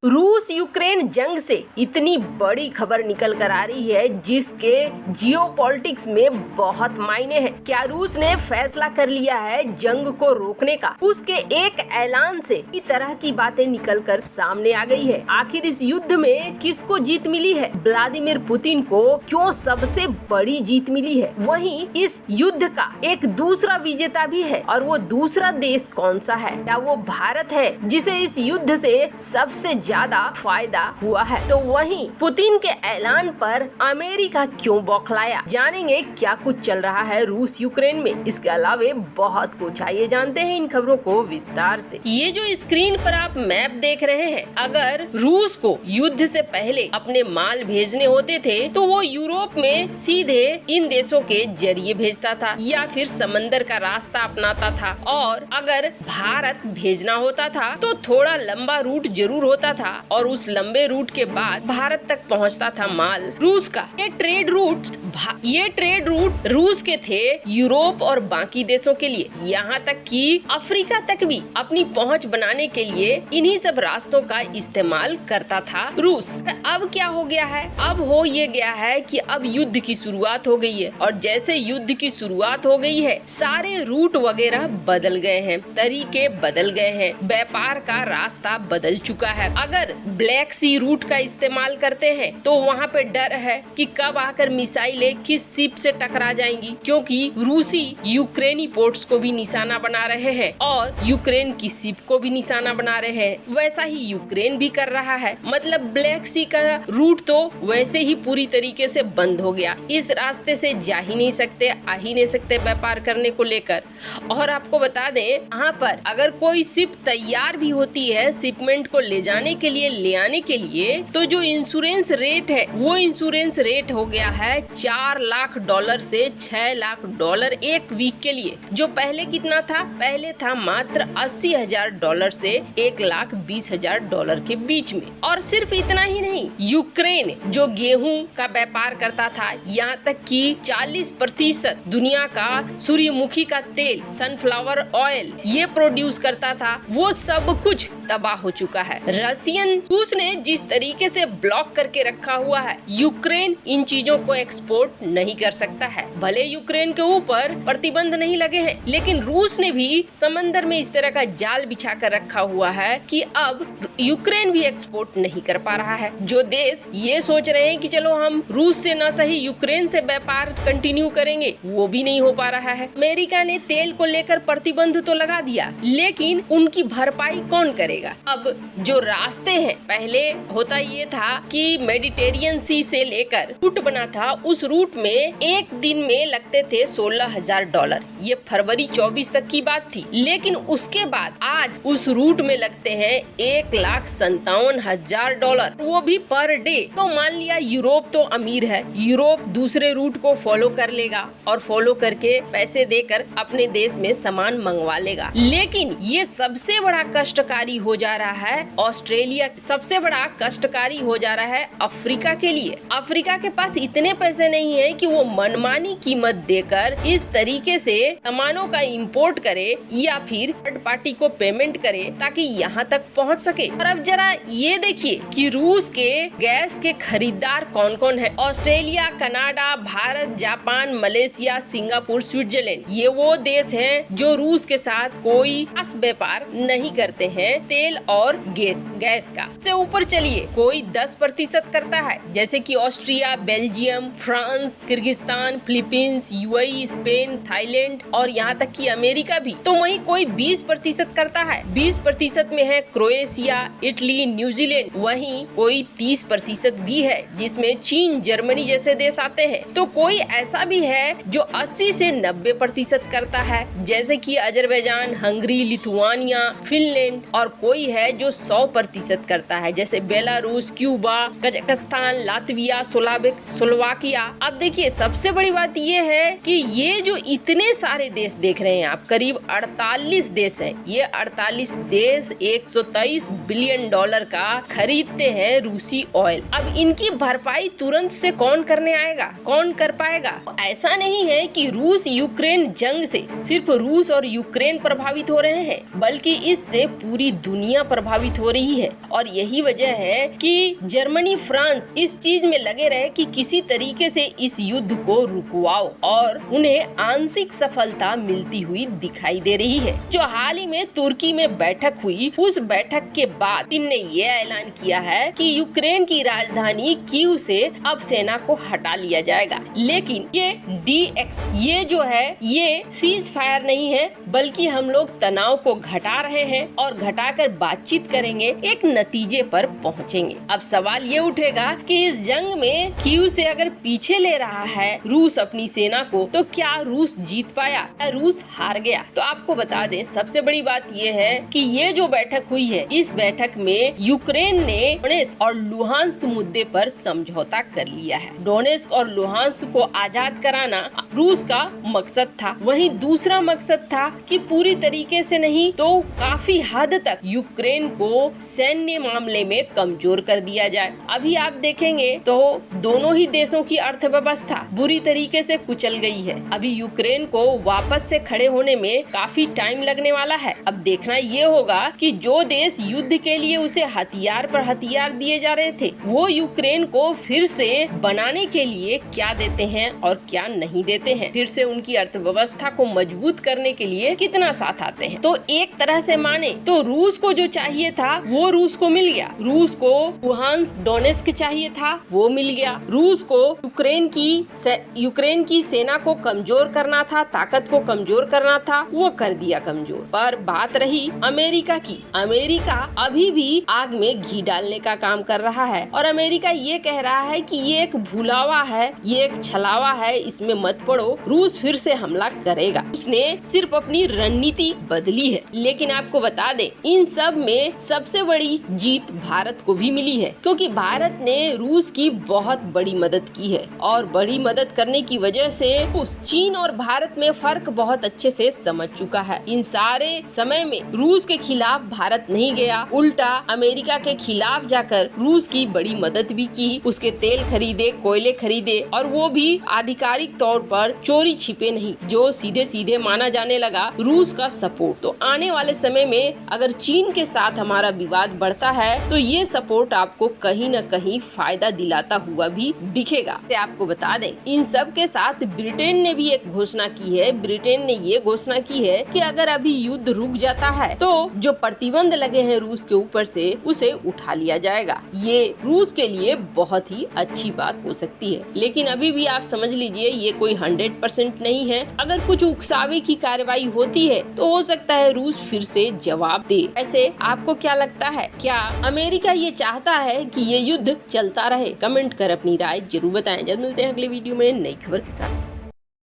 रूस यूक्रेन जंग से इतनी बड़ी खबर निकल कर आ रही है जिसके जियोपॉलिटिक्स में बहुत मायने हैं। क्या रूस ने फैसला कर लिया है जंग को रोकने का? उसके एक ऐलान से इस तरह की बातें निकल कर सामने आ गई है। आखिर इस युद्ध में किसको जीत मिली है? व्लादिमीर पुतिन को क्यों सबसे बड़ी जीत मिली है? वहीं इस युद्ध का एक दूसरा विजेता भी है और वो दूसरा देश कौन सा है? क्या वो भारत है जिसे इस युद्ध से सबसे ज्यादा फायदा हुआ है? तो वहीं पुतिन के ऐलान पर अमेरिका क्यों बौखलाया? जानेंगे क्या कुछ चल रहा है रूस यूक्रेन में। इसके अलावे बहुत कुछ आइए जानते हैं इन खबरों को विस्तार से। ये जो स्क्रीन पर आप मैप देख रहे हैं, अगर रूस को युद्ध से पहले अपने माल भेजने होते थे तो वो यूरोप में सीधे इन देशों के जरिए भेजता था या फिर समंदर का रास्ता अपनाता था, और अगर भारत भेजना होता था तो थोड़ा लंबा रूट जरूर होता था और उस लंबे रूट के बाद भारत तक पहुंचता था माल रूस का। ये ट्रेड रूट रूस के थे यूरोप और बाकी देशों के लिए, यहाँ तक कि अफ्रीका तक भी अपनी पहुंच बनाने के लिए इन्हीं सब रास्तों का इस्तेमाल करता था रूस। अब क्या हो गया है? अब हो ये गया है कि अब युद्ध की शुरुआत हो गई है, और जैसे युद्ध की शुरुआत हो गई है सारे रूट वगैरह बदल गए हैं, तरीके बदल गए हैं, व्यापार का रास्ता बदल चुका है। अगर ब्लैक सी रूट का इस्तेमाल करते हैं तो वहाँ पे डर है कि कब आकर मिसाइलें किस शिप से टकरा जाएंगी, क्योंकि रूसी यूक्रेनी पोर्ट्स को भी निशाना बना रहे हैं और यूक्रेन की शिप को भी निशाना बना रहे हैं। वैसा ही यूक्रेन भी कर रहा है। मतलब ब्लैक सी का रूट तो वैसे ही पूरी तरीके से बंद हो गया। इस रास्ते से जा ही नहीं सकते, आ ही नहीं सकते व्यापार करने को लेकर। और आपको बता दें, यहाँ पर अगर कोई शिप तैयार भी होती है शिपमेंट को ले जाने के लिए, ले आने के लिए, तो जो इंश्योरेंस रेट है वो इंश्योरेंस रेट हो गया है $4 लाख से $6 लाख एक वीक के लिए। जो पहले कितना था? पहले था मात्र $80,000 से $1,20,000 के बीच में। और सिर्फ इतना ही नहीं, यूक्रेन जो गेहूं का व्यापार करता था, यहाँ तक कि 40% दुनिया का सूर्यमुखी का तेल, सनफ्लावर ऑयल ये प्रोड्यूस करता था, वो सब कुछ तबाह हो चुका है। रूस ने जिस तरीके से ब्लॉक करके रखा हुआ है, यूक्रेन इन चीजों को एक्सपोर्ट नहीं कर सकता है। भले यूक्रेन के ऊपर प्रतिबंध नहीं लगे हैं, लेकिन रूस ने भी समंदर में इस तरह का जाल बिछा कर रखा हुआ है कि अब यूक्रेन भी एक्सपोर्ट नहीं कर पा रहा है। जो देश ये सोच रहे हैं कि चलो हम रूस से न सही यूक्रेन से व्यापार कंटिन्यू करेंगे, वो भी नहीं हो पा रहा है। अमेरिका ने तेल को लेकर प्रतिबंध तो लगा दिया, लेकिन उनकी भरपाई कौन करेगा? अब जो रास्ते हैं, पहले होता ये था कि मेडिटेरियन सी से लेकर रूट बना था, उस रूट में एक दिन में लगते थे $16,000। ये फरवरी 24 तक की बात थी। लेकिन उसके बाद आज उस रूट में लगते हैं $1,57,000, वो भी पर डे। तो मान लिया यूरोप तो अमीर है, यूरोप दूसरे रूट को फॉलो कर लेगा और फॉलो करके पैसे देकर अपने देश में सामान मंगवा लेगा। लेकिन ये सबसे बड़ा कष्टकारी हो जा रहा है ऑस्ट्रेलिया, सबसे बड़ा कष्टकारी हो जा रहा है अफ्रीका के लिए। अफ्रीका के पास इतने पैसे नहीं है कि वो मनमानी कीमत देकर इस तरीके से सामानों का इंपोर्ट करे या फिर थर्ड पार्टी को पेमेंट करे ताकि यहाँ तक पहुँच सके। और अब जरा ये देखिए कि रूस के गैस के खरीदार कौन कौन है। Australia, Canada, Bharat, Japan, Malaysia, Singapore, Switzerland, ये वो देश हैं जो रूस के साथ कोई खास व्यापार नहीं करते हैं तेल और गैस का। से ऊपर चलिए, कोई 10% करता है, जैसे कि Austria, Belgium, France, Kyrgyzstan, Philippines, UAE, Spain, Thailand और यहाँ तक कि अमेरिका भी। तो वहीं कोई 20% करता है। 20% में है क्रोएशिया, इटली, न्यूजीलैंड। वहीं कोई 30% भी है जिसमें चीन, जर्मनी जैसे देश आते हैं। तो कोई ऐसा भी है जो 80 से 90% करता है, जैसे कि अजरबैजान, हंगरी, लिथुआनिया, फिनलैंड। और कोई है जो 100% करता है, जैसे Belarus, Cuba, Kazakhstan, Latvia, Slovakia. अब देखिए, सबसे बड़ी बात ये है कि ये जो इतने सारे देश देख रहे हैं आप, करीब 48 देश हैं। ये 48 देश $123 बिलियन का खरीदते हैं रूसी ऑयल। अब इनकी भरपाई तुरंत से कौन करने आएगा? कौन कर पाएगा? ऐसा नहीं है कि रूस यूक्रेन जंग से सिर्फ रूस और यूक्रेन प्रभावित हो रहे हैं, बल्कि इससे पूरी दुनिया प्रभावित हो रही है। और यही वजह है कि जर्मनी, फ्रांस इस चीज में लगे रहे कि किसी तरीके से इस युद्ध को रुकवाओ, और उन्हें आंशिक सफलता मिलती हुई दिखाई दे रही है। जो हाल ही में तुर्की में बैठक हुई, उस बैठक के बाद पुतिन ने ये ऐलान किया है कि यूक्रेन की राजधानी कीव से अब सेना को हटा लिया जाएगा। लेकिन ये ये जो है ये सीज फायर नहीं है, बल्कि हम लोग तनाव को घटा रहे हैं और घटाकर बातचीत करेंगे, एक नतीजे पर पहुंचेंगे। अब सवाल ये उठेगा कि इस जंग में कीव से अगर पीछे ले रहा है रूस अपनी सेना को, तो क्या रूस जीत पाया या रूस हार गया? तो आपको बता दें, सबसे बड़ी बात ये है कि ये जो बैठक हुई है, इस बैठक में यूक्रेन ने डोनेस्क और लुहांस्क मुद्दे पर समझौता कर लिया है। डोनेस्क और लुहांस्क को आजाद कराना रूस का मकसद था। वहीं दूसरा मकसद था कि पूरी तरीके से नहीं तो काफी हद तक यूक्रेन को सैन्य मामले में कमजोर कर दिया जाए। अभी आप देखेंगे तो दोनों ही देशों की अर्थव्यवस्था बुरी तरीके से कुचल गई है। अभी यूक्रेन को वापस से खड़े होने में काफी टाइम लगने वाला है। अब देखना ये होगा कि जो देश युद्ध के लिए उसे हथियार पर हथियार दिए जा रहे थे, वो यूक्रेन को फिर से बनाने के लिए क्या देते हैं और क्या नहीं देते हैं, फिर से उनकी अर्थव्यवस्था को मजबूत करने के लिए कितना साथ आते हैं। तो एक तरह से माने तो रूस को जो चाहिए था वो रूस को मिल गया। रूस को लुहांस्क, डोनेस्क चाहिए था, वो मिल गया। रूस को यूक्रेन की सेना को कमजोर करना था, ताकत को कमजोर करना था, वो कर दिया कमजोर। पर बात रही अमेरिका की। अमेरिका अभी भी आग में घी डालने का काम कर रहा है और अमेरिका ये कह रहा है कि ये एक भुलावा है, ये एक छलावा है, इसमें मत पड़ो, रूस फिर से हमला करेगा। उसने सिर्फ अपनी रणनीति बदली है। लेकिन आपको बता दें, इन सब में सबसे बड़ी जीत भारत को भी मिली है, क्योंकि भारत ने रूस की बहुत बड़ी मदद की है और बड़ी मदद करने की वजह से उस चीन और भारत में फर्क बहुत अच्छे से समझ चुका है। इन सारे समय में रूस के खिलाफ भारत नहीं गया, उल्टा अमेरिका के खिलाफ जाकर रूस की बड़ी मदद भी की, उसके तेल खरीदे, कोयले खरीदे, और वो भी आधिकारिक तौर पर चोरी छिपे नहीं, जो सीधे सीधे माना जाने लगा रूस का सपोर्ट। तो आने वाले समय में अगर चीन के साथ हमारा विवाद बढ़ता है तो ये सपोर्ट आपको कहीं न कहीं फायदा दिलाता हुआ भी दिखेगा। तो आपको बता दें, इन सब के साथ ब्रिटेन ने भी एक घोषणा की है। ब्रिटेन ने ये घोषणा की है कि अगर अभी युद्ध रुक जाता है तो जो प्रतिबंध लगे हैं रूस के ऊपर से, उसे उठा लिया जाएगा। ये रूस के लिए बहुत ही अच्छी बात हो सकती है। लेकिन अभी भी आप समझ लीजिए, ये कोई 100% नहीं है। अगर कुछ उकसावे की कार्रवाई होती है तो हो सकता है रूस फिर से जवाब दे। ऐसे आपको क्या लगता है, क्या अमेरिका ये चाहता है कि ये युद्ध चलता रहे? कमेंट कर अपनी राय जरूर बताएं। जल्द मिलते हैं अगले वीडियो में नई खबर के साथ।